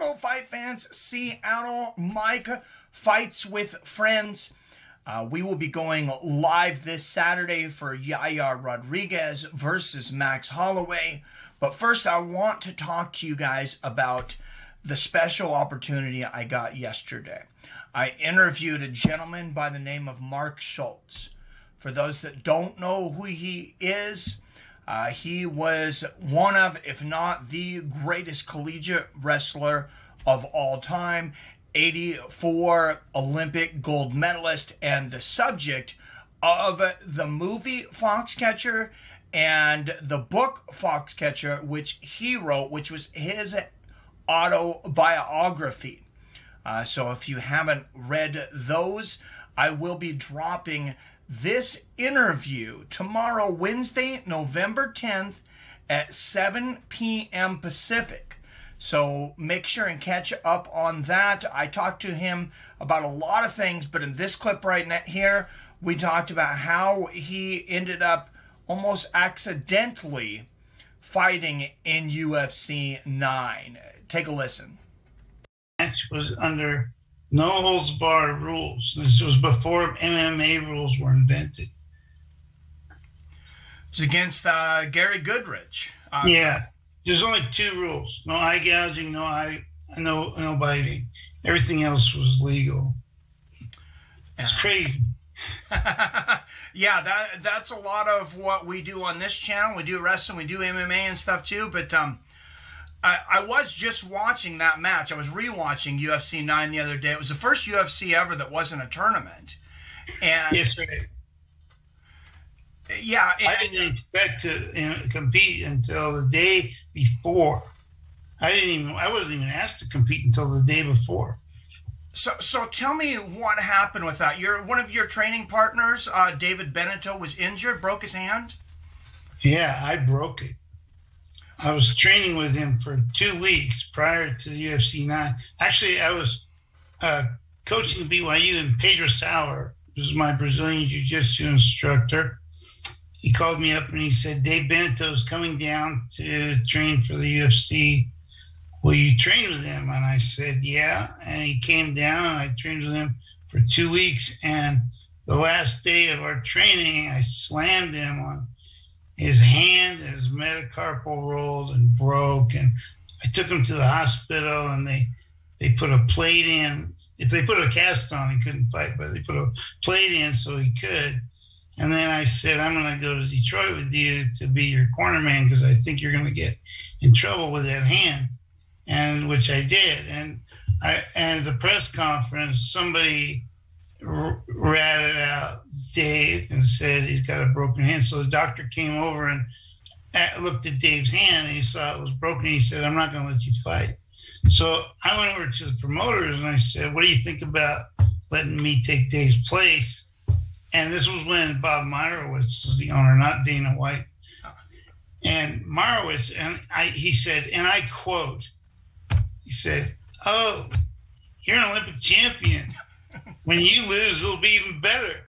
Hello, fight fans. Seattle Mike Fights with Friends. We will be going live this Saturday for Yaya Rodriguez versus Max Holloway. But first, I want to talk to you guys about the special opportunity I got yesterday. I interviewed a gentleman by the name of Mark Schultz. For those that don't know who he is, he was one of, if not the greatest collegiate wrestler of all time, 84 Olympic gold medalist, and the subject of the movie Foxcatcher and the book Foxcatcher, which he wrote, which was his autobiography. So if you haven't read those, I will be dropping this interview tomorrow, Wednesday, November 10th at 7 p.m. Pacific. So make sure and catch up on that. I talked to him about a lot of things, but in this clip right here, we talked about how he ended up almost accidentally fighting in UFC 9. Take a listen. Match was under no holds barred rules. This was before MMA rules were invented. It's against Gary Goodridge. Yeah, there's only two rules: no eye gouging, no biting. Everything else was legal. It's crazy. Yeah, that's a lot of what we do on this channel. We do wrestling, we do MMA and stuff too. But I was just watching that match. I was rewatching UFC 9 the other day. It was the first UFC ever that wasn't a tournament. And yes, right. Yeah, I didn't expect to compete until the day before. I wasn't even asked to compete until the day before. So tell me what happened with that. One of your training partners, David Benito, was injured, broke his hand. Yeah, I broke it. I was training with him for 2 weeks prior to the UFC 9. Actually, I was coaching BYU, and Pedro Sauer, who's my Brazilian jiu-jitsu instructor. He called me up and he said, Dave Benito's coming down to train for the UFC. Will you train with him? And I said, yeah. And he came down and I trained with him for 2 weeks. And the last day of our training, I slammed him on his hand, his metacarpal rolled and broke. And I took him to the hospital and they put a plate in. If they put a cast on, he couldn't fight, but they put a plate in so he could. And then I said, I'm going to go to Detroit with you to be your corner man because I think you're going to get in trouble with that hand. And which I did. And at the press conference, somebody ratted out Dave and said he's got a broken hand. So the doctor came over and looked at Dave's hand and he saw it was broken. He said, I'm not going to let you fight. So I went over to the promoters and I said, what do you think about letting me take Dave's place? And this was when Bob Meyerowitz was the owner, not Dana White. And Meyerowitz, and he said, and I quote, he said, oh, you're an Olympic champion. When you lose, it'll be even better.